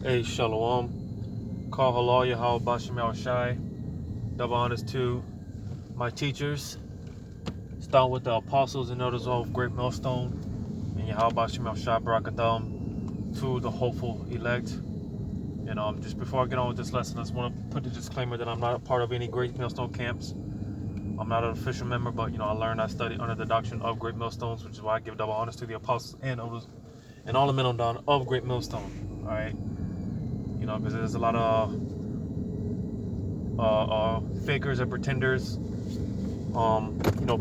Hey, Shalom. Call halal Yahweh Bashim Al Shai. Double honors to my teachers. Start with the apostles and elders of Great Millstone. And Yahweh Bashim Al Shai Barakatham to the hopeful elect. And just before I get on with this lesson, I just want to put the disclaimer that I'm not a part of any Great Millstone camps. I'm not an official member, but I study under the doctrine of Great Millstones, which is why I give double honors to the apostles and elders and all the men on down of Great Millstone. All right. Because there's a lot of fakers and pretenders,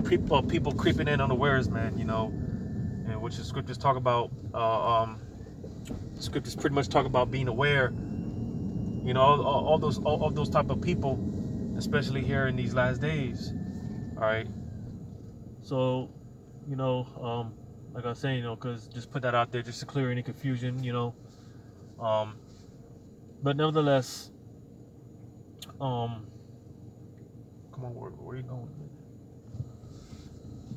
people creeping in unawares, man, and which the scriptures talk about, scriptures pretty much talk about being aware, all those type of people, especially here in these last days, all right? So, like I was saying, because just put that out there just to clear any confusion, but nevertheless, come on, where are you going?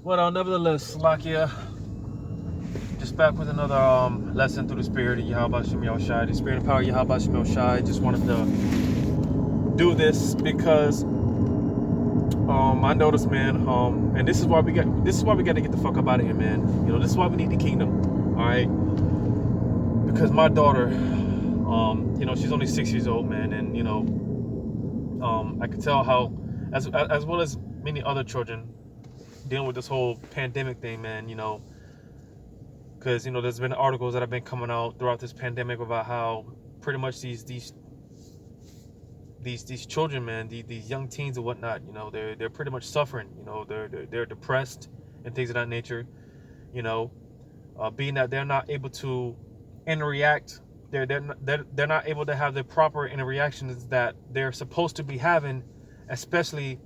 Well, nevertheless, Lakia, just back with another lesson through the spirit of Yahweh Shem Yahushai, the spirit and power of Yahweh Shem Yahushai. Just wanted to do this because I noticed, man, and this is why we got to get the fuck up out of here, man. This is why we need the kingdom, all right? Because my daughter, she's only 6 years old, man, and I could tell how, as well as many other children, dealing with this whole pandemic thing, man, because there's been articles that have been coming out throughout this pandemic about how pretty much these children, man, these young teens and whatnot, they're pretty much suffering, they're depressed and things of that nature, being that they're not able to interact, they're not able to have the proper interactions that they're supposed to be having, especially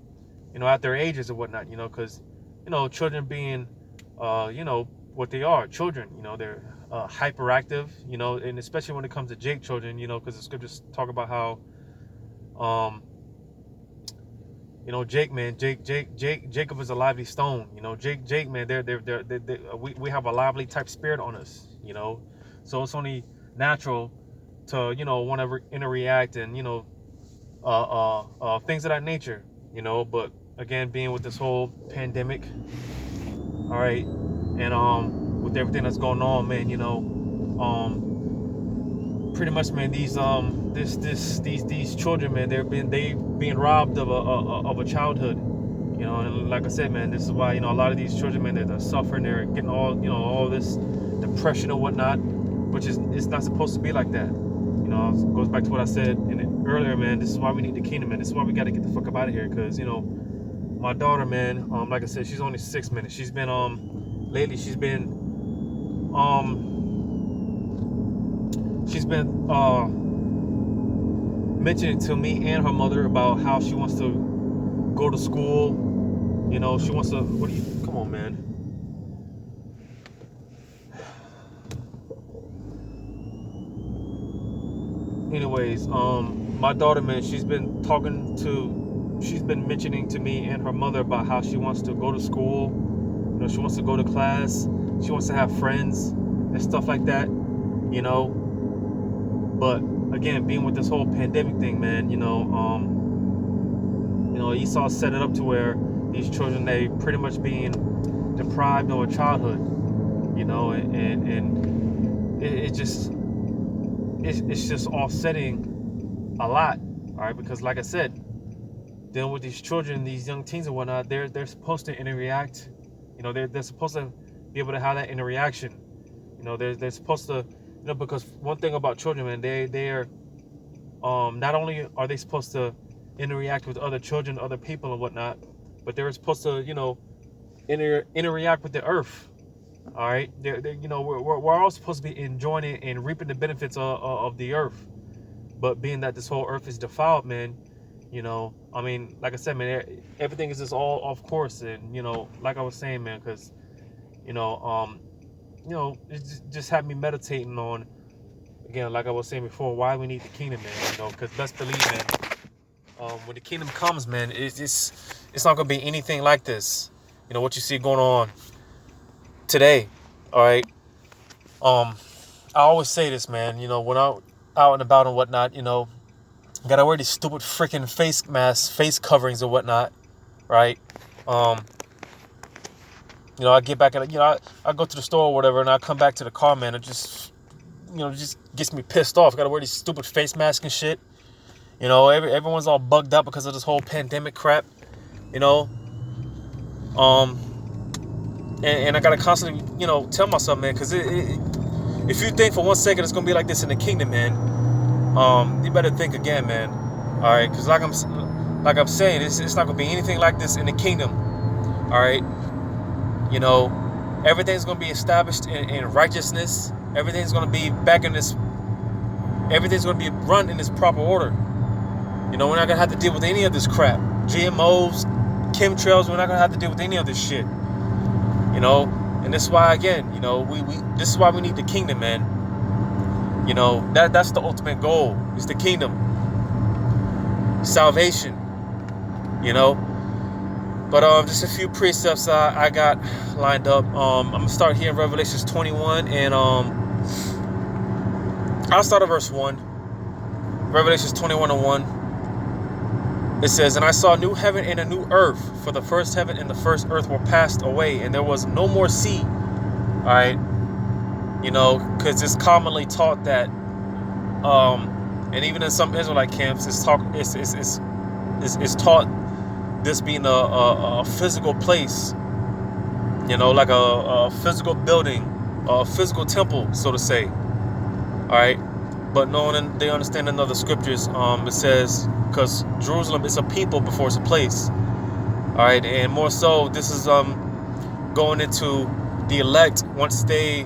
at their ages and whatnot, because children being what they are, children, they're hyperactive, and especially when it comes to Jake children, because the scriptures talk about how Jacob is a lively stone, Jake man, we have a lively type spirit on us, so it's only natural to want to interact and things of that nature, but again, being with this whole pandemic, all right, and with everything that's going on, man, pretty much, man, these children, man, they being robbed of a childhood, and like I said, man, this is why a lot of these children, man, they're suffering, they're getting all this depression or whatnot, which is, it's not supposed to be like that. It goes back to what I said earlier, man. This is why we need the kingdom, man. This is why we got to get the fuck up out of here, because my daughter, man, like I said, she's only 6 minutes. She's been lately she's been mentioning to me and her mother about how she wants to go to school. She wants to, come on, man. Anyways, my daughter, man, she's been mentioning to me and her mother about how she wants to go to school. She wants to go to class. She wants to have friends and stuff like that, But again, being with this whole pandemic thing, man, Esau set it up to where these children, they pretty much being deprived of a childhood, and it's just offsetting a lot, all right? Because like I said, dealing with these children, these young teens and whatnot, they're supposed to interact, they're supposed to be able to have that interaction, they're supposed to, because one thing about children, man, they're not only are they supposed to interact with other children, other people and whatnot, but they're supposed to, interact with the earth. All right, we're all supposed to be enjoying it and reaping the benefits of the earth. But being that this whole earth is defiled, man, like I said, man, everything is just all off course, and like I was saying, man, because it just had me meditating on, again, like I was saying before, why we need the kingdom, man. Because best believe, man, when the kingdom comes, man, it's not gonna be anything like this. What you see going on today, all right. I always say this, man. out and about and whatnot, gotta wear these stupid freaking face masks, face coverings and whatnot, right? I get back at I go to the store or whatever, and I come back to the car, man. It just just gets me pissed off. Gotta wear these stupid face masks and shit. Everyone's all bugged up because of this whole pandemic crap. And I gotta constantly, tell myself, man, because if you think for 1 second it's gonna be like this in the kingdom, man, you better think again, man. All right, because like I'm saying, it's not gonna be anything like this in the kingdom. All right, everything's gonna be established in righteousness. Everything's gonna be back in this. Everything's gonna be run in this proper order. We're not gonna have to deal with any of this crap, GMOs, chemtrails. We're not gonna have to deal with any of this shit. And this is why, again, this is why we need the kingdom, man. That's the ultimate goal, is the kingdom, salvation. But just a few precepts I got lined up. I'm gonna start here in Revelations 21, and I'll start at verse 1. Revelations 21:1. It says, "And I saw a new heaven and a new earth, for the first heaven and the first earth were passed away, and there was no more sea." All right, because it's commonly taught that, and even in some Israelite camps, it's taught this being a physical place, like a physical building, a physical temple, so to say. All right, but knowing they understand in other scriptures, it says, because Jerusalem is a people before it's a place. All right, and more so, this is going into the elect once they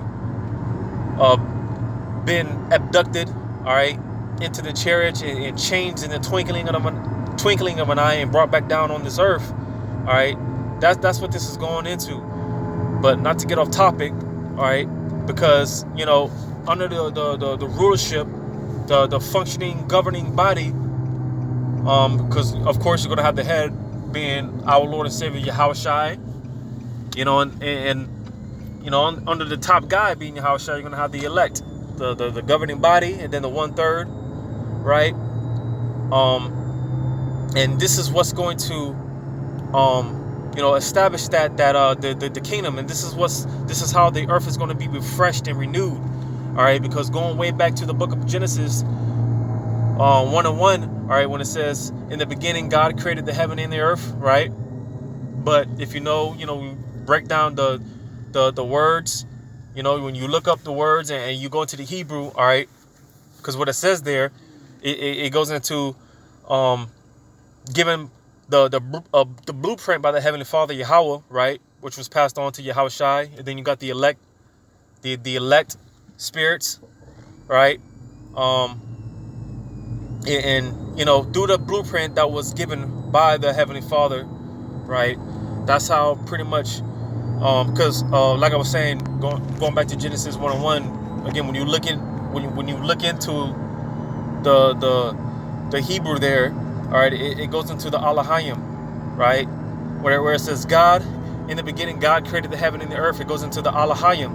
been abducted, all right, into the chariot and changed in the twinkling of an eye and brought back down on this earth. All right, that's what this is going into. But not to get off topic, all right, because under the rulership, the functioning governing body, because of course you're gonna have the head being our Lord and Savior Yahushua, and under the top guy being Yahushua, you're gonna have the elect, the governing body, and then the 1/3, right? And this is what's going to establish the kingdom, and this is how the earth is going to be refreshed and renewed. All right, because going way back to the book of Genesis 1:1, all right, when it says, "In the beginning God created the heaven and the earth," right? But if break down the words, when you look up the words and you go into the Hebrew, all right, because what it says there, it goes into given the blueprint by the Heavenly Father Yahweh, right, which was passed on to Yahushua, and then you got the elect, the elect spirits, right, and through the blueprint that was given by the Heavenly Father, right. That's how pretty much, because like I was saying, going back to Genesis 1:1, again, when you look into the Hebrew there, all right, it goes into the Alahayim, right, where it says God, in the beginning God created the heaven and the earth. It goes into the Alahayim,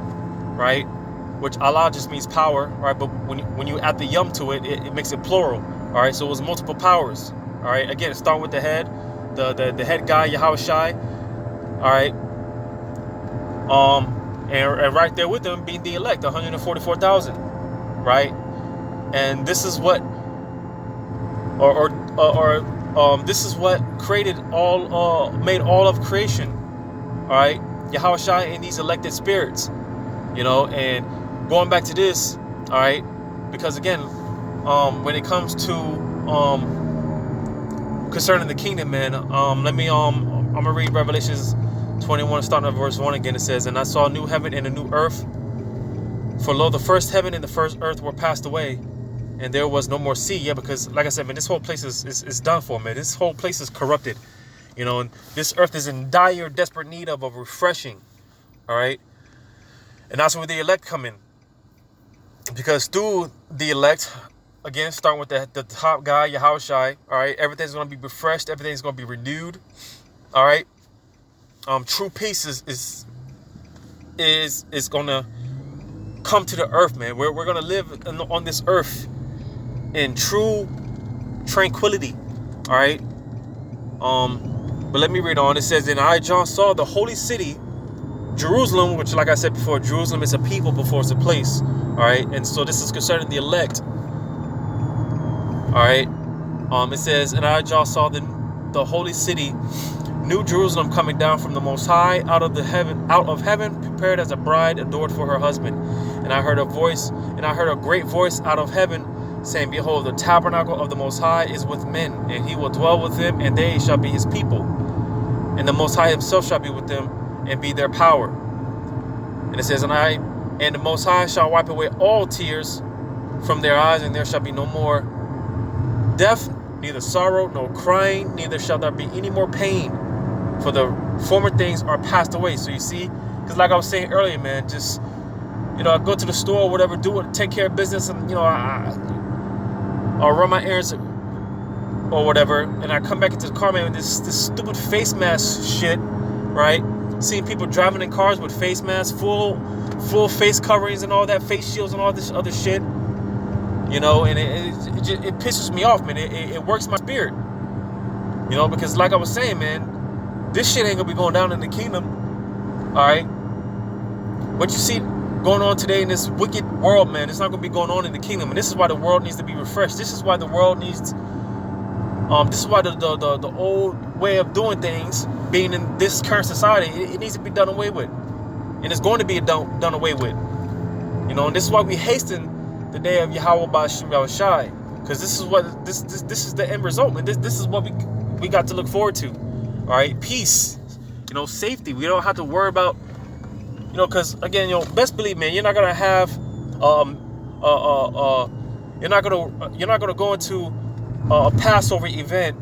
right, which Allah just means power, right, but when you add the yum to it, it makes it plural. All right, so it was multiple powers. All right, again, starting with the head, the head guy Yahushua, all right, and right there with them being the elect, 144,000, right, and this is what, this is what created made all of creation, all right, Yahushua and these elected spirits, and going back to this, all right, because again, when it comes to concerning the kingdom, man, I'm gonna read Revelations 21, starting at verse 1 again. It says, "And I saw a new heaven and a new earth, for lo, the first heaven and the first earth were passed away, and there was no more sea." Yeah, because like I said, man, this whole place is done for, man. This whole place is corrupted, and this earth is in dire, desperate need of a refreshing. All right, and that's where the elect come in, because through the elect, again, starting with the top guy, Yahushua, all right, everything's going to be refreshed, everything's going to be renewed, all right. True peace is going to come to the earth, man. We're going to live on this earth in true tranquility. All right. But let me read on. It says, and I, John, saw the holy city, Jerusalem, which, like I said before, Jerusalem is a people before it's a place. All right. And so this is concerning the elect. All right. It says, and I, John, saw the holy city, New Jerusalem, coming down from the Most High, out of heaven, prepared as a bride adored for her husband. And I heard a great voice out of heaven, saying, behold, the tabernacle of the Most High is with men, and he will dwell with them, and they shall be his people. And the Most High himself shall be with them, and be their power. And it says, and the Most High shall wipe away all tears from their eyes, and there shall be no more death, neither sorrow, nor crying, neither shall there be any more pain, for the former things are passed away. So you see, because like I was saying earlier, man, just, I go to the store or whatever, take care of business, and, I'll run my errands or whatever, and I come back into the car, man, with this stupid face mask shit, right? Seeing people driving in cars with face masks, full face coverings and all that, face shields and all this other shit, and it pisses me off, man. It works my spirit, because like I was saying, man, this shit ain't gonna be going down in the kingdom, all right? What you see going on today in this wicked world, man, it's not going to be going on in the kingdom. And this is why the world needs to be refreshed. This is why the world needs, this is why the old way of doing things, being in this current society, it needs to be done away with. And it's going to be done away with. And this is why we hasten the day of Yahweh Ba'ashem Yahushai. Because this is the end result, man. This is what we got to look forward to. All right, peace, safety. We don't have to worry about, because again, best believe, man, you're not gonna have, you're not gonna go into a Passover event,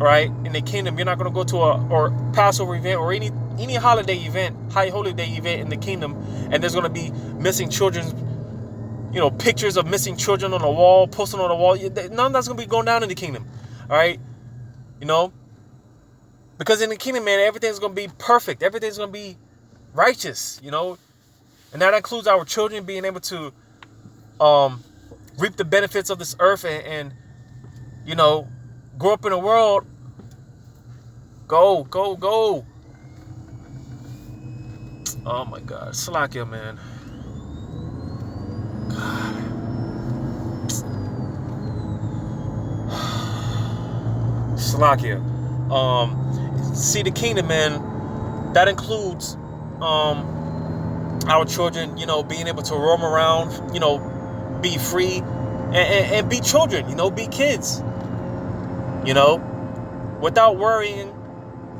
right? In the kingdom, you're not gonna go to a Passover event or any holiday event, high holiday event in the kingdom, and there's gonna be missing children's, pictures of missing children on the wall, posted on the wall. None of that's gonna be going down in the kingdom, all right? Because in the kingdom, man, everything's gonna be perfect. Everything's gonna be righteous, and that includes our children being able to reap the benefits of this earth and grow up in a world. Go. Oh my God, Salakia, man. God. Salakia. See, the kingdom, man, that includes our children, being able to roam around, be free, and be children, be kids, without worrying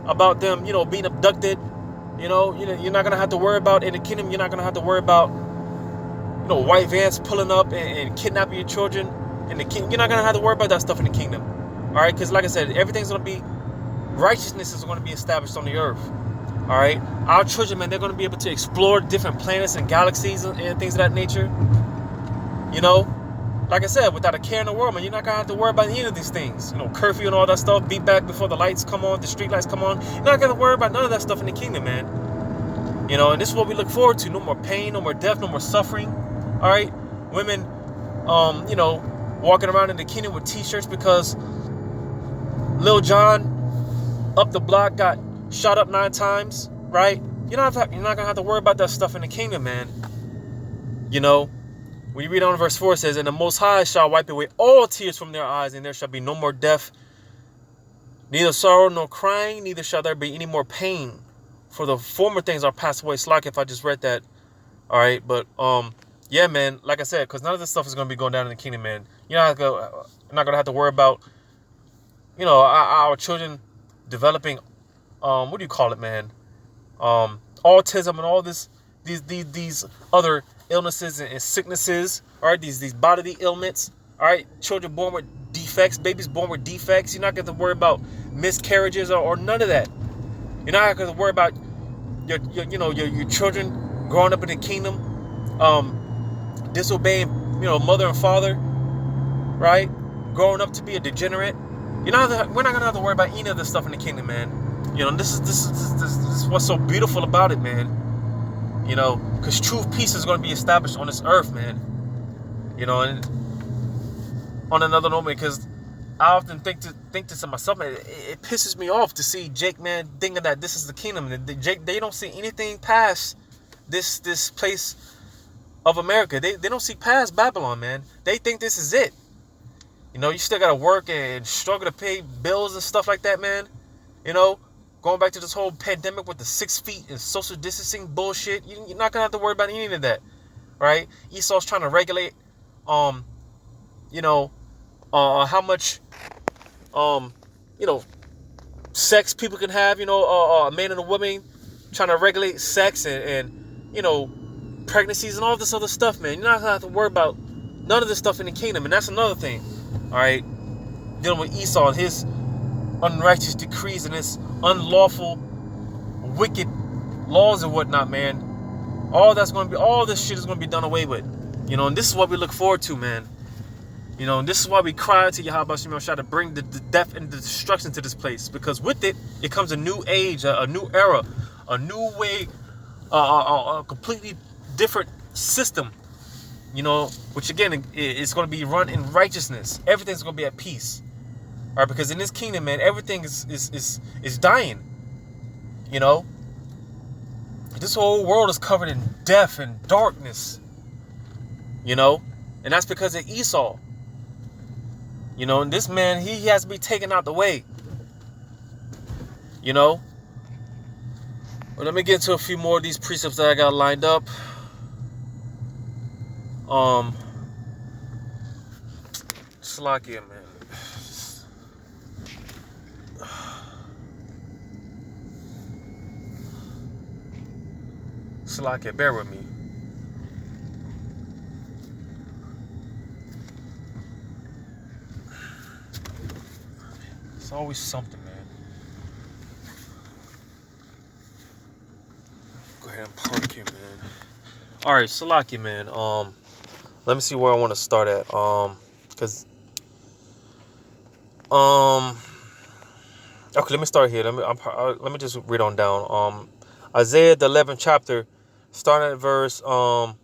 about them, being abducted. You're not gonna have to worry about, in the kingdom, you're not gonna have to worry about, white vans pulling up and kidnapping your children. In the kingdom, you're not gonna have to worry about that stuff in the kingdom. All right, because like I said, everything's gonna be, righteousness is gonna be established on the earth. All right, our children, man, they're going to be able to explore different planets and galaxies and things of that nature. Like I said, without a care in the world, man, you're not going to have to worry about any of these things. Curfew and all that stuff, be back before the lights come on, the street lights come on. You're not going to worry about none of that stuff in the kingdom, man. And this is what we look forward to. No more pain, no more death, no more suffering. All right, women, walking around in the kingdom with t-shirts because Lil Jon up the block got shot up 9 times, right? You're not gonna have to worry about that stuff in the kingdom, man. When you read on verse 4, it says, and the Most High shall wipe away all tears from their eyes, and there shall be no more death, neither sorrow nor crying, neither shall there be any more pain, for the former things are passed away. It's like if I just read that. All right, but yeah, man, like I said, because none of this stuff is gonna be going down in the kingdom, man. You're not gonna have to worry about, our children developing, what do you call it, man? Autism and all these other illnesses and sicknesses. All right, these bodily ailments. All right, children born with defects, babies born with defects. You're not going to worry about miscarriages or none of that. You're not going to worry about your children growing up in the kingdom, disobeying mother and father, right? Growing up to be a degenerate. We're not going to have to worry about any of this stuff in the kingdom, man. This is what's so beautiful about it, man. Because true peace is going to be established on this earth, man. And on another note, because I often think this to myself, man, it pisses me off to see Jake, man, thinking that this is the kingdom. Jake, they don't see anything past this place of America. They don't see past Babylon, man. They think this is it. You know, you still gotta work and struggle to pay bills and stuff like that, man. You know, going back to this whole pandemic with the 6 feet and social distancing bullshit, you're not gonna have to worry about any of that, right? Esau's trying to regulate, you know, how much, you know, sex people can have. You know, a man and a woman, trying to regulate sex and you know, pregnancies and all this other stuff, man. You're not gonna have to worry about none of this stuff in the kingdom, and that's another thing. All right, dealing with Esau and his unrighteous decrees and his unlawful, wicked laws and whatnot, man. All this shit is gonna be done away with. You know, and this is what we look forward to, man. You know, and this is why we cry to Yahweh Shem Shah to bring the death and the destruction to this place, because with it comes a new age, a new era, a new way, a completely different system. You know, which again is going to be run in righteousness. Everything's going to be at peace. All right, because in this kingdom, man, everything is dying. You know, this whole world is covered in death and darkness. You know, and that's because of Esau. You know, and this man, he has to be taken out the way. You know. Well, let me get into a few more of these precepts that I got lined up. Slakia, man. Slakia, bear with me. It's always something, man. Go ahead and park here, man. All right, Slakia, man. Let me see where I want to start at. Cause okay, let me start here. Let me just read on down. Isaiah the 11th chapter, starting at verse I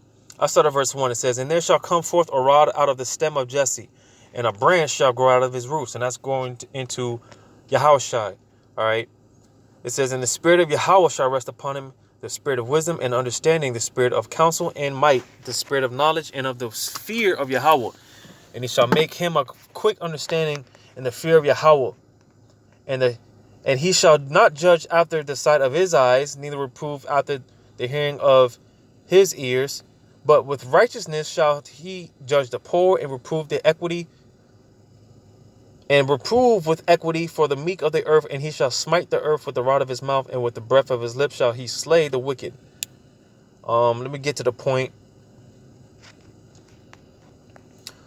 start at verse 1. It says, "And there shall come forth a rod out of the stem of Jesse, and a branch shall grow out of his roots." And that's going into Yahushai. All right. It says, "And the spirit of Yahweh shall rest upon him, the spirit of wisdom and understanding, the spirit of counsel and might, the spirit of knowledge and of the fear of Yahweh. And he shall make him a quick understanding in the fear of Yahweh. And he shall not judge after the sight of his eyes, neither reprove after the hearing of his ears. But with righteousness shall he judge the poor and reprove the equity, and reprove with equity for the meek of the earth. And he shall smite the earth with the rod of his mouth, and with the breath of his lips shall he slay the wicked." Let me get to the point.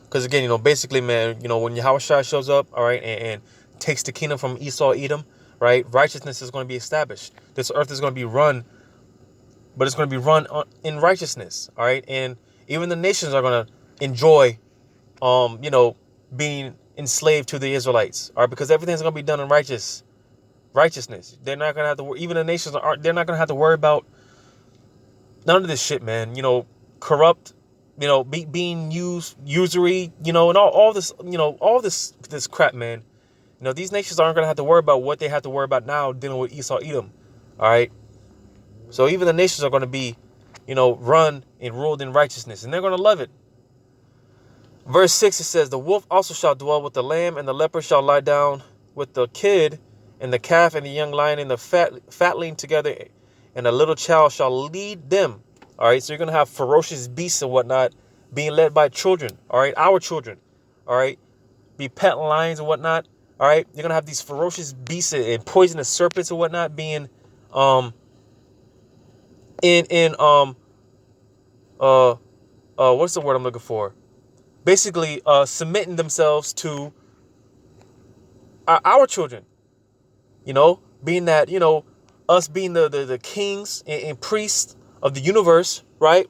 Because again, you know, basically, man, you know, when Yahushua shows up, all right, and takes the kingdom from Esau, Edom, right, righteousness is going to be established. This earth is going to be run, but it's going to be run in righteousness, all right, and even the nations are going to enjoy, you know, being enslaved to the Israelites, all right, because everything's going to be done in righteousness. They're not going to have to, even the nations they're not going to have to worry about none of this shit, man. You know, corrupt, you know, being used, usury, you know, and all this, you know, all this crap, man. You know, these nations aren't going to have to worry about what they have to worry about now dealing with Esau, Edom. All right. So even the nations are going to be, you know, run and ruled in righteousness, and they're going to love it. Verse 6, it says, "The wolf also shall dwell with the lamb, and the leopard shall lie down with the kid, and the calf and the young lion and the fatling together, and a little child shall lead them." All right, so you're going to have ferocious beasts and whatnot being led by children, all right, our children, all right, be pet lions and whatnot, all right. You're going to have these ferocious beasts and poisonous serpents and whatnot being what's the word I'm looking for? Basically, submitting themselves to our children, you know, being that, you know, us being the kings and priests of the universe, right?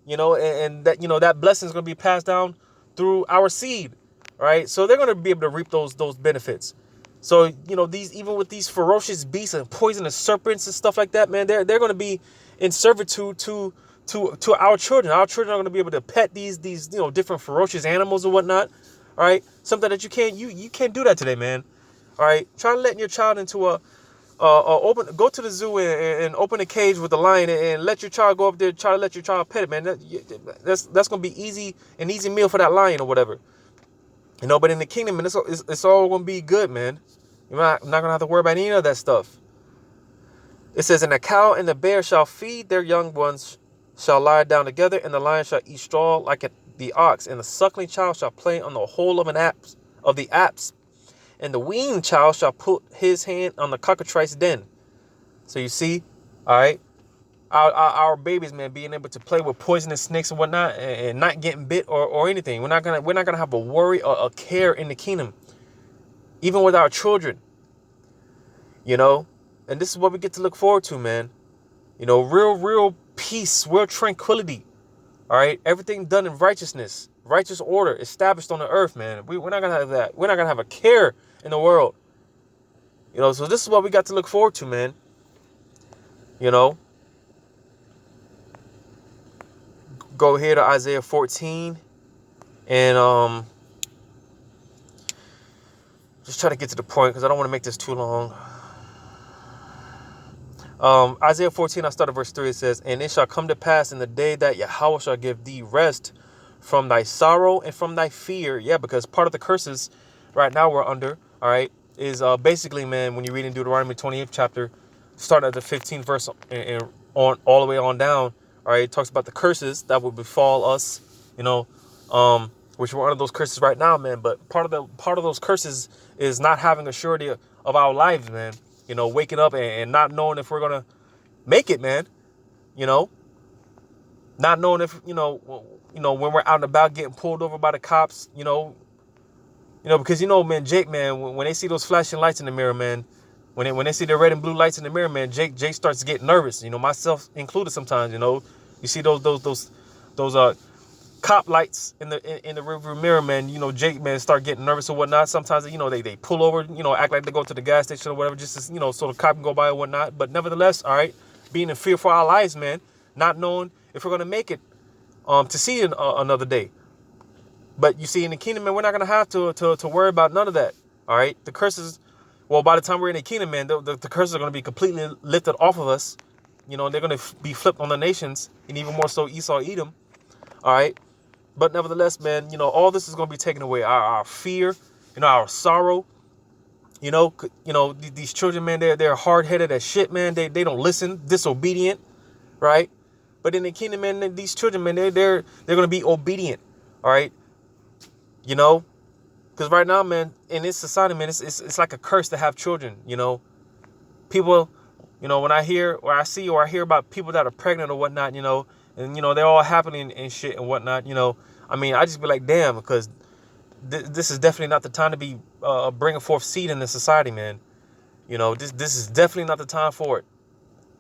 You know, and that, you know, that blessing is going to be passed down through our seed, right? So they're going to be able to reap those benefits. So, you know, even with these ferocious beasts and poisonous serpents and stuff like that, man, they're going to be in servitude to our children. Our children are going to be able to pet these, you know, different ferocious animals and whatnot. All right, something that you can't do that today, man. All right, try letting your child into go to the zoo and open a cage with a lion and let your child go up there, try to let your child pet it, man. That's gonna be an easy meal for that lion or whatever, But in the kingdom, man, it's all gonna be good, man. You're not gonna have to worry about any of that stuff. It says, and the cow and the bear shall feed their young ones, shall lie down together, and the lion shall eat straw like the ox, and the suckling child shall play on the hole of the apse, and the weaned child shall put his hand on the cockatrice den. So you see, all right, our babies, man, being able to play with poisonous snakes and whatnot, and not getting bit or anything. We're not gonna have a worry or a care in the kingdom, even with our children. And this is what we get to look forward to, man. Real peace, real tranquility. All right, everything done in righteousness, righteous order established on the earth, man. We're not gonna have that. We're not gonna have a care in the world. So this is what we got to look forward to, man. Go here to Isaiah 14 and just try to get to the point because I don't want to make this too long. Isaiah 14, I start at verse 3. It says, and it shall come to pass in the day that Yahweh shall give thee rest from thy sorrow and from thy fear. Yeah, because part of the curses right now we're under, all right, is basically, man, when you read in Deuteronomy 28th chapter, starting at the 15th verse and on all the way on down, all right, it talks about the curses that will befall us, which we're under those curses right now, man. But part of those curses is not having a surety of our lives, man. Waking up and not knowing if we're going to make it, man. Not knowing if, when we're out and about getting pulled over by the cops, because, man, Jake, man, when they see those flashing lights in the mirror, man, when they see the red and blue lights in the mirror, man, Jake starts to get nervous, myself included sometimes, you see those cop lights in the rearview mirror, man. Jake, man, start getting nervous or whatnot. Sometimes, they pull over, act like they go to the gas station or whatever, just to, so the cop can go by or whatnot. But nevertheless, all right, being in fear for our lives, man, not knowing if we're gonna make it, to see another day. But you see, in the kingdom, man, we're not gonna have to worry about none of that. All right, the curses. Well, by the time we're in the kingdom, man, the curses are gonna be completely lifted off of us. They're gonna be flipped on the nations, and even more so Esau, Edom. All right. But nevertheless, man, all this is going to be taken away. Our fear, our sorrow, these children, man, they're hard-headed as shit, man. They don't listen, disobedient, right? But in the kingdom, man, these children, man, they're going to be obedient, all right? Because right now, man, in this society, man, it's like a curse to have children, People, when I hear or I see or I hear about people that are pregnant or whatnot, and, they're all happening and shit and whatnot, I just be like, damn, because this is definitely not the time to be bringing forth seed in this society, man. This is definitely not the time for it,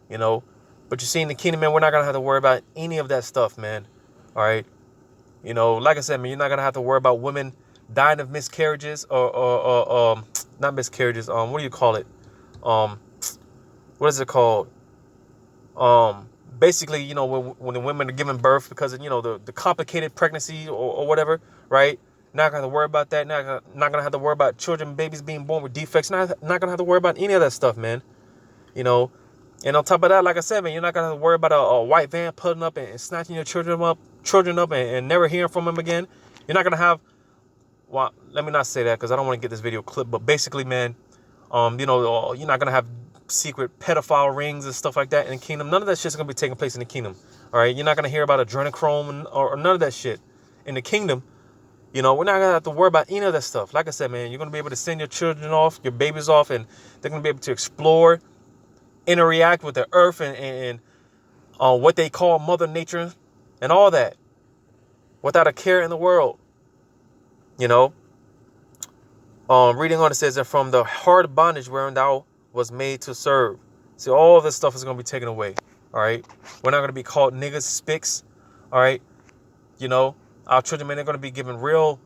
But you see, in the kingdom, man, we're not going to have to worry about any of that stuff, man. All right. Like I said, man, you're not going to have to worry about women dying of miscarriages or not miscarriages. What do you call it? What is it called? Basically, when the women are giving birth because of, the complicated pregnancy or whatever, right? Not going to worry about that. Not going to have to worry about children, babies being born with defects. Not going to have to worry about any of that stuff, man. And on top of that, like I said, man, you're not going to have to worry about a white van pulling up and snatching your children up and never hearing from them again. You're not going to have, well, let me not say that because I don't want to get this video clipped. But basically, man, you're not going to have secret pedophile rings and stuff like that in the kingdom. None of that shit's gonna be taking place in the kingdom. All right, you're not gonna hear about adrenochrome or none of that shit in the kingdom. We're not gonna have to worry about any of that stuff. Like I said, man, you're gonna be able to send your children off, your babies off, and they're gonna be able to explore, interact with the earth and what they call Mother Nature and all that, without a care in the world. Reading on, it says that from the hard bondage wherein thou was made to serve. See, all this stuff is going to be taken away. All right. We're not going to be called niggas, spics. All right. Our children, man, they're going to be given real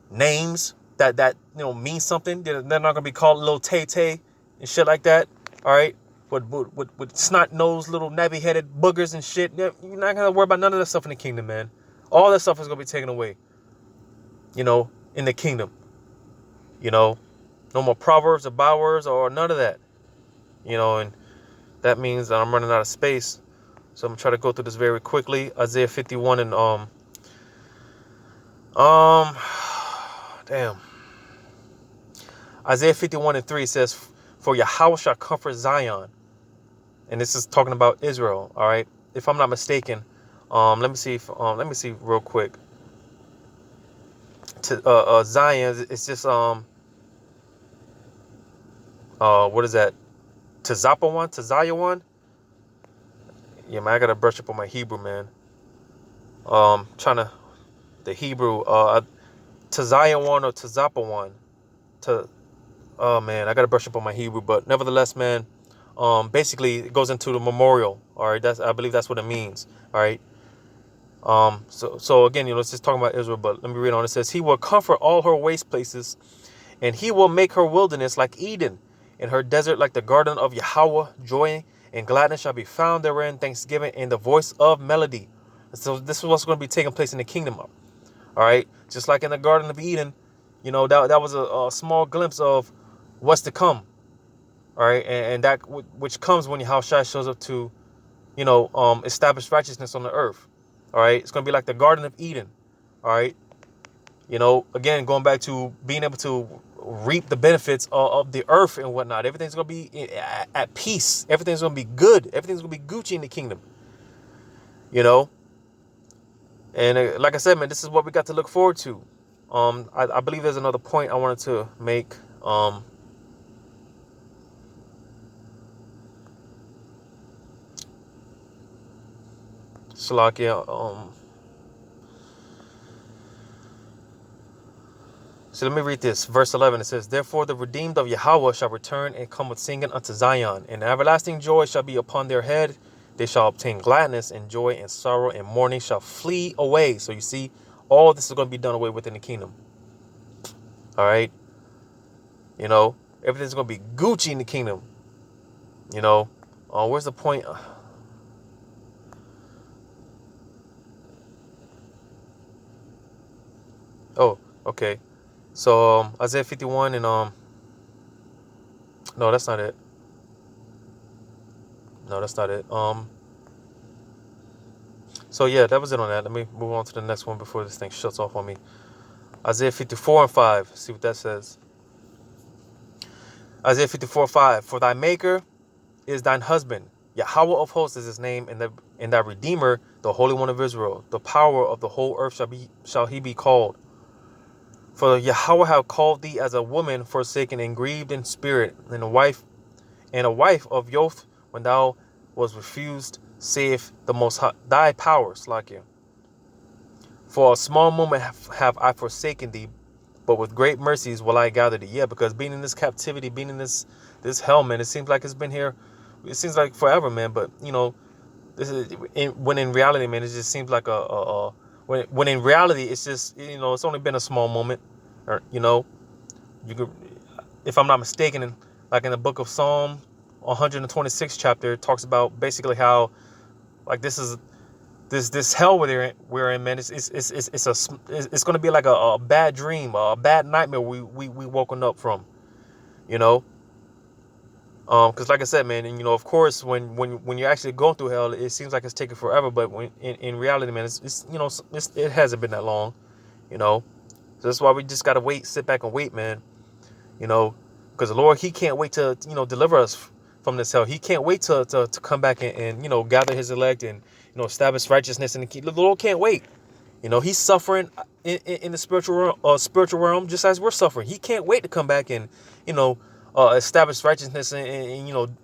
names that mean something. They're not going to be called little Tay-Tay and shit like that. All right. With snot-nosed little nabby-headed boogers and shit. You're not going to worry about none of that stuff in the kingdom, man. All that stuff is going to be taken away. in the kingdom. No more proverbs or bywords or none of that. And that means that I'm running out of space. So I'm gonna try to go through this very quickly. Isaiah 51 and damn. Isaiah 51 and 3 says, "For Yahweh shall comfort Zion." And this is talking about Israel, all right? If I'm not mistaken, let me see real quick. To Zion, it's just what is that? Tazayawan? Yeah, man, I gotta brush up on my Hebrew, man. The Hebrew, Tazayawan or Tazapawan. Oh man, I gotta brush up on my Hebrew, but nevertheless, man, basically it goes into the memorial. All right, I believe that's what it means. All right. So again, it's just talking about Israel, but let me read on. It says, "He will comfort all her waste places, and he will make her wilderness like Eden, and her desert like the garden of Yahweh. Joy and gladness shall be found therein, thanksgiving and the voice of melody." So this is what's going to be taking place in the kingdom. All right, just like in the Garden of Eden, that was a small glimpse of what's to come. All right, and that which comes when Yahushua shows up to, establish righteousness on the earth. All right, it's going to be like the Garden of Eden. All right, again, going back to being able to reap the benefits of the earth and whatnot. Everything's going to be at peace. Everything's going to be good. Everything's going to be Gucci in the kingdom. And like I said, man, this is what we got to look forward to. I believe there's another point I wanted to make. Salakia. So let me read this. Verse 11, it says, "Therefore the redeemed of Yahweh shall return and come with singing unto Zion, and everlasting joy shall be upon their head. They shall obtain gladness and joy, and sorrow and mourning shall flee away." So you see, all this is going to be done away with in the kingdom. All right. Everything's going to be Gucci in the kingdom. Where's the point? Oh, okay. So Isaiah 51 and no, that's not it. No, that's not it. So yeah, that was it on that. Let me move on to the next one before this thing shuts off on me. Isaiah 54 and 5. See what that says. Isaiah 54:5. "For thy maker is thine husband. Yahweh of hosts is his name, and thy redeemer, the Holy One of Israel. The power of the whole earth shall he be called. For Yahweh have called thee as a woman forsaken and grieved in spirit, and a wife of youth when thou was refused, saith the Most High, thy powers, like you. For a small moment have I forsaken thee, but with great mercies will I gather thee." Yeah, because being in this captivity, being in this hell, man, it seems like it's been here. It seems like forever, man. But this is when in reality, man, it just seems like when in reality, it's just it's only been a small moment, or you could, if I'm not mistaken, like in the book of Psalm 126 chapter, it talks about basically how like this hell we're in, man. It's going to be like a bad dream, a bad nightmare we woken up from, because like I said, man, and of course when you're actually going through hell, it seems like it's taking forever, but when in reality, man, it hasn't been that long, So that's why we just got to sit back and wait, man, because the Lord, he can't wait to deliver us from this hell. He can't wait to come back and gather his elect and establish righteousness in the Lord can't wait. He's suffering in the spiritual realm just as we're suffering. He can't wait to come back and establish righteousness and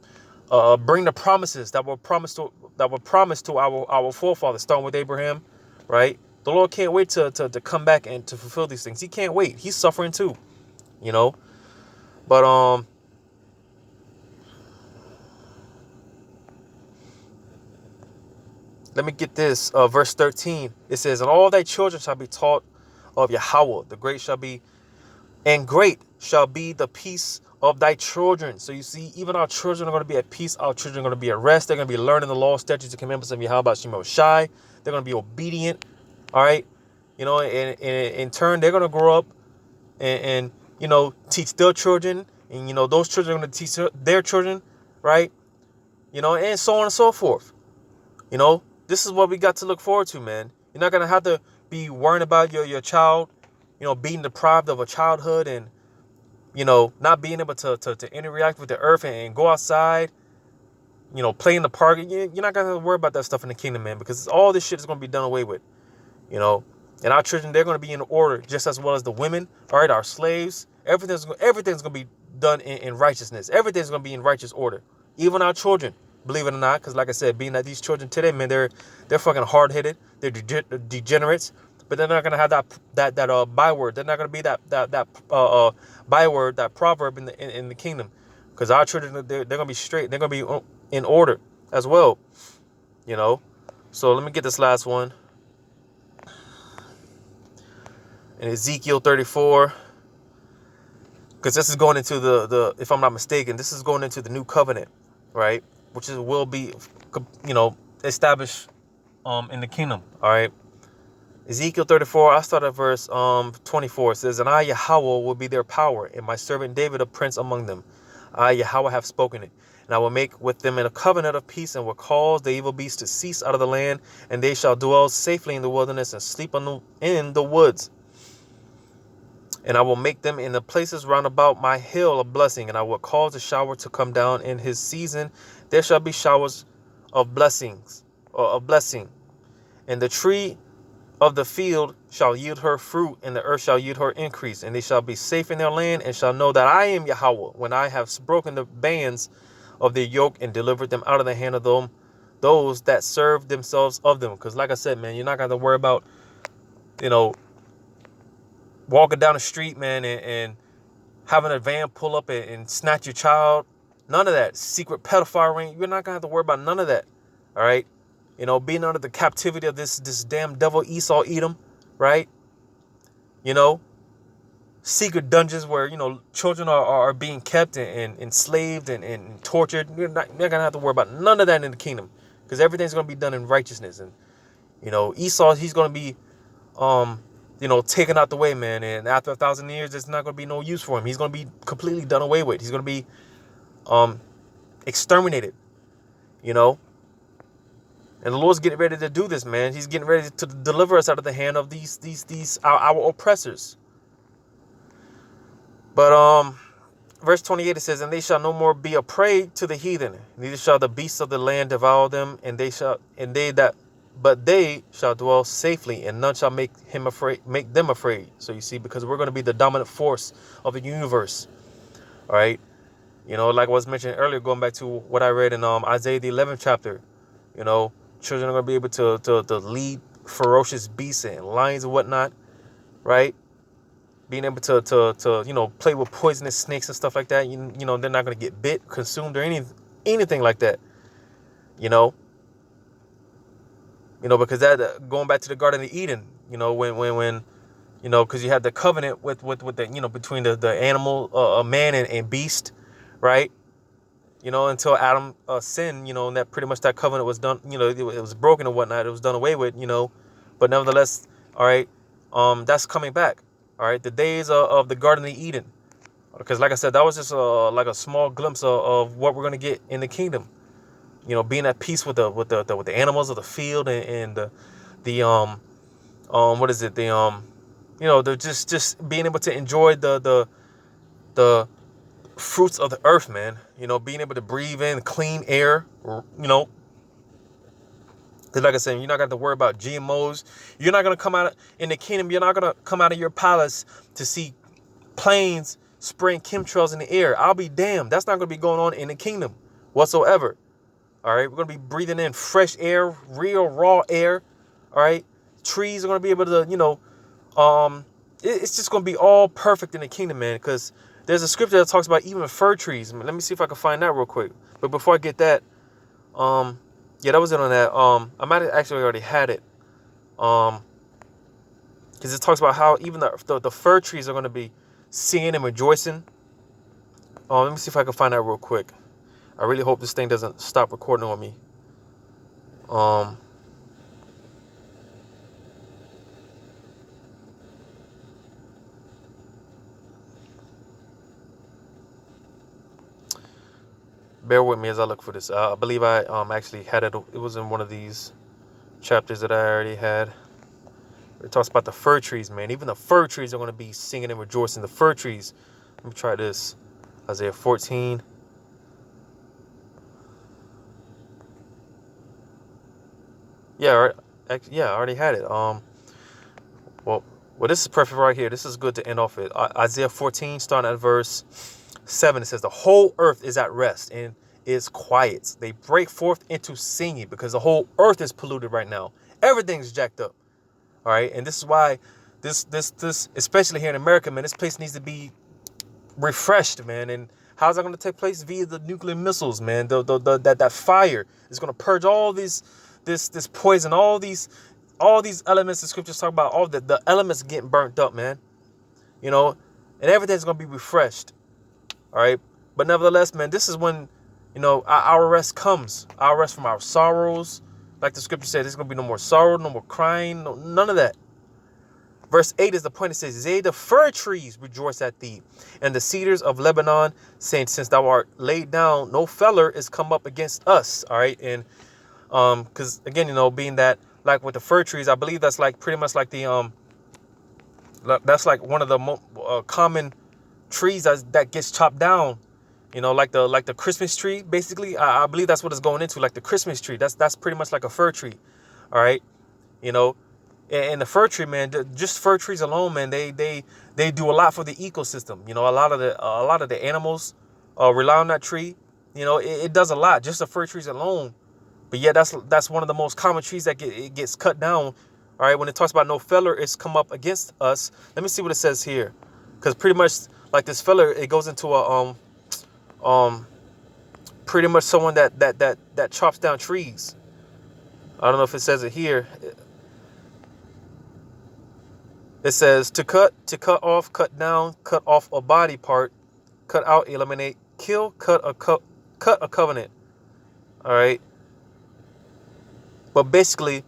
bring the promises that were promised to our forefathers, starting with Abraham, right? The Lord can't wait to come back and to fulfill these things. He can't wait. He's suffering too, But let me get this. Verse 13. It says, "And all thy children shall be taught of Yahweh. Great shall be the peace of thy children." So you see, even our children are going to be at peace. Our children are going to be at rest. They're going to be learning the law, statutes, and commandments of Yahweh Shai. They're going to be obedient. All right. You know, and in turn, they're going to grow up and, you know, teach their children. And, you know, those children are going to teach their children, right? You know, and so on and so forth. You know, this is what we got to look forward to, man. You're not going to have to be worrying about your child, you know, being deprived of a childhood and, you know, not being able to interact with the earth and go outside, you know, play in the park. You're not going to worry about that stuff in the kingdom, man, because all this shit is going to be done away with, you know. And our children, they're going to be in order just as well as the women, all right, our slaves. Everything's going to be done in righteousness. Everything's going to be in righteous order. Even our children, believe it or not, because like I said, being that these children today, man, they're fucking hard-headed. They're degenerates. But they're not gonna have that byword. They're not gonna be that byword, that proverb in the kingdom, because our children, they're gonna be straight. They're gonna be in order as well, you know. So let me get this last one. In Ezekiel 34, because this is going into the if I'm not mistaken, this is going into the new covenant, right? Which will be, you know, established in the kingdom. All right. Ezekiel 34, I start at verse 24. It says, and I, Yahweh, will be their power, and my servant David a prince among them. I, Yahweh, have spoken it. And I will make with them a covenant of peace, and will cause the evil beasts to cease out of the land, and they shall dwell safely in the wilderness and sleep in the woods. And I will make them in the places round about my hill a blessing, and I will cause the shower to come down in his season. There shall be showers of blessings, or of blessing. And the tree of the field shall yield her fruit, and the earth shall yield her increase, and they shall be safe in their land, and shall know that I am Yahweh, when I have broken the bands of their yoke and delivered them out of the hand of those that serve themselves of them. Because like I said, man, you're not going to worry about, you know, walking down the street, man, and having a van pull up and snatch your child. None of that. Secret pedophile ring. You're not going to have to worry about none of that. All right. You know, being under the captivity of this damn devil Esau Edom, right? You know, secret dungeons where, you know, children are being kept and enslaved and tortured. You're not going to have to worry about none of that in the kingdom, because everything's going to be done in righteousness. And, you know, Esau, he's going to be, you know, taken out the way, man. And after 1,000 years, there's not going to be no use for him. He's going to be completely done away with. He's going to be exterminated, you know. And the Lord's getting ready to do this, man. He's getting ready to deliver us out of the hand of these our oppressors. But verse 28, it says, and they shall no more be a prey to the heathen, neither shall the beasts of the land devour them, but they shall dwell safely, and none shall make them afraid. So you see, because we're going to be the dominant force of the universe. All right. You know, like I was mentioning earlier, going back to what I read in Isaiah the 11th chapter, you know, children are going to be able to lead ferocious beasts and lions and whatnot, right? Being able to you know, play with poisonous snakes and stuff like that. You know, they're not going to get bit, consumed, or anything like that. You know, because that going back to the Garden of Eden, you know, when you know, because you had the covenant with the, you know, between the animal, man and beast, right? You know, until Adam sinned, you know, and that pretty much that covenant was done, you know, it was broken and whatnot. It was done away with, you know, but nevertheless, all right, that's coming back. All right, the days of the Garden of Eden, because like I said, that was just like a small glimpse of what we're gonna get in the kingdom. You know, being at peace with the animals of the field and the what is it, the you know, the just being able to enjoy the fruits of the earth, man. You know, being able to breathe in clean air, you know. Because like I said, you're not going to have to worry about GMOs. You're not going to come out in the kingdom. You're not going to come out of your palace to see planes spraying chemtrails in the air. I'll be damned. That's not going to be going on in the kingdom whatsoever. All right. We're going to be breathing in fresh air, real raw air. All right. Trees are going to be able to, you know, it's just going to be all perfect in the kingdom, man. Because there's a scripture that talks about even fir trees. Let me see if I can find that real quick. But before I get that, yeah, that was it on that. I might have actually already had it. Because it talks about how even the fir trees are going to be singing and rejoicing. Let me see if I can find that real quick. I really hope this thing doesn't stop recording on me. bear with me as I look for this. I believe I actually had it. It was in one of these chapters that I already had. It talks about the fir trees, man. Even the fir trees are going to be singing and rejoicing. The fir trees. Let me try this. Isaiah 14. Yeah, I already had it. Well, this is perfect right here. This is good to end off with. Isaiah 14, starting at verse 7. It says, the whole earth is at rest and is quiet. They break forth into singing because the whole earth is polluted right now. Everything's jacked up. All right. And this is why this, especially here in America, man, this place needs to be refreshed, man. And how's that going to take place? Via the nuclear missiles, man. That fire is going to purge all this poison, all these elements the scriptures talk about, all the elements getting burnt up, man. You know, and everything's going to be refreshed. All right. But nevertheless, man, this is when, you know, our rest comes. Our rest from our sorrows. Like the scripture said, there's going to be no more sorrow, no more crying, none of that. Verse 8 is the point. It says, yea, the fir trees rejoice at thee, and the cedars of Lebanon, saying, since thou art laid down, no feller is come up against us. All right. And because, again, you know, being that, like with the fir trees, I believe that's like pretty much like the, that's like one of the common trees that gets chopped down. You know, like the Christmas tree, basically. I believe that's what it's going into, like the Christmas tree. That's pretty much like a fir tree. All right. You know, and the fir tree, man, just fir trees alone, man, they do a lot for the ecosystem. You know, a lot of the animals rely on that tree. You know, it does a lot, just the fir trees alone. But yeah, that's one of the most common trees that gets cut down. All right. When it talks about no feller is come up against us. Let me see what it says here. Because pretty much like this feller, it goes into a pretty much someone that chops down trees. I don't know if it says it here. It says to cut off, cut down, cut off a body part, cut out, eliminate, kill, cut a covenant. All right. But basically,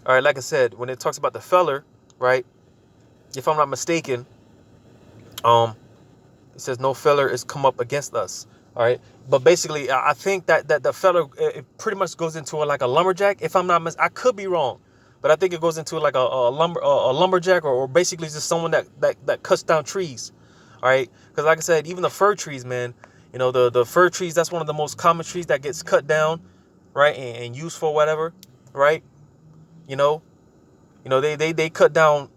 all right, like I said, when it talks about the feller, right, if I'm not mistaken, it says no feller is come up against us. All right. But basically, I think that the feller, it pretty much goes into like a lumberjack. If I'm not I could be wrong, but I think it goes into like a lumberjack or basically just someone that cuts down trees. All right. Because like I said, even the fir trees, man, you know, the fir trees, that's one of the most common trees that gets cut down. Right. And used for whatever. Right. You know, they cut down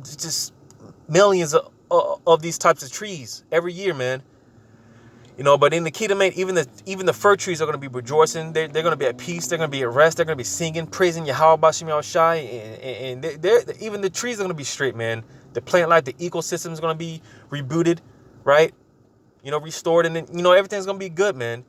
just millions of these types of trees every year, man. You know, but in the kingdom, man, even the fir trees are going to be rejoicing. They're going to be at peace. They're going to be at rest. They're going to be singing, praising Yahweh Bashim Yahushai. And even the trees are going to be straight, man. The plant life, the ecosystem is going to be rebooted, right? You know, restored. And, you know, everything's going to be good, man.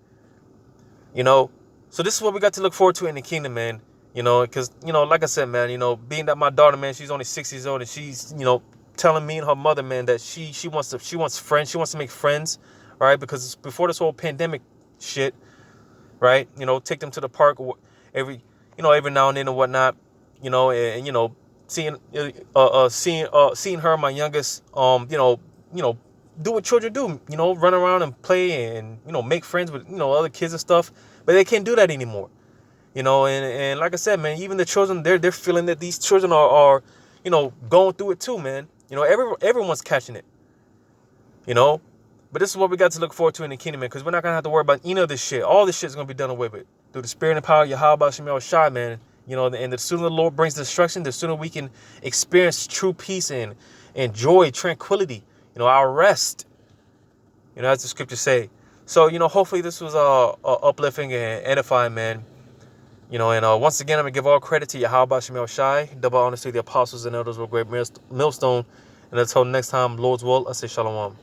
You know, so this is what we got to look forward to in the kingdom, man. You know, because, you know, like I said, man, you know, being that my daughter, man, she's only 6 years old and she's, you know, telling me and her mother, man, that she wants friends. She wants to make friends. Right, because before this whole pandemic shit, right, you know, take them to the park every now and then and whatnot, you know, and you know, seeing her, my youngest, you know, do what children do, you know, run around and play and, you know, make friends with, you know, other kids and stuff, but they can't do that anymore, you know, and like I said, man, even the children, they're feeling that these children are, you know, going through it too, man, you know, everyone's catching it, you know. But this is what we got to look forward to in the kingdom, man, because we're not going to have to worry about any of this shit. All this shit is going to be done away with through the spirit and power of Yahweh Bashim Yahushai, man. You know, and the sooner the Lord brings destruction, the sooner we can experience true peace and joy, tranquility, you know, our rest, you know, as the scriptures say. So, you know, hopefully this was uplifting and edifying, man. You know, and once again, I'm going to give all credit to Yahweh Bashim Yahushai, double honor to the apostles and elders with great millstone. And until next time, Lord's will, I say shalom.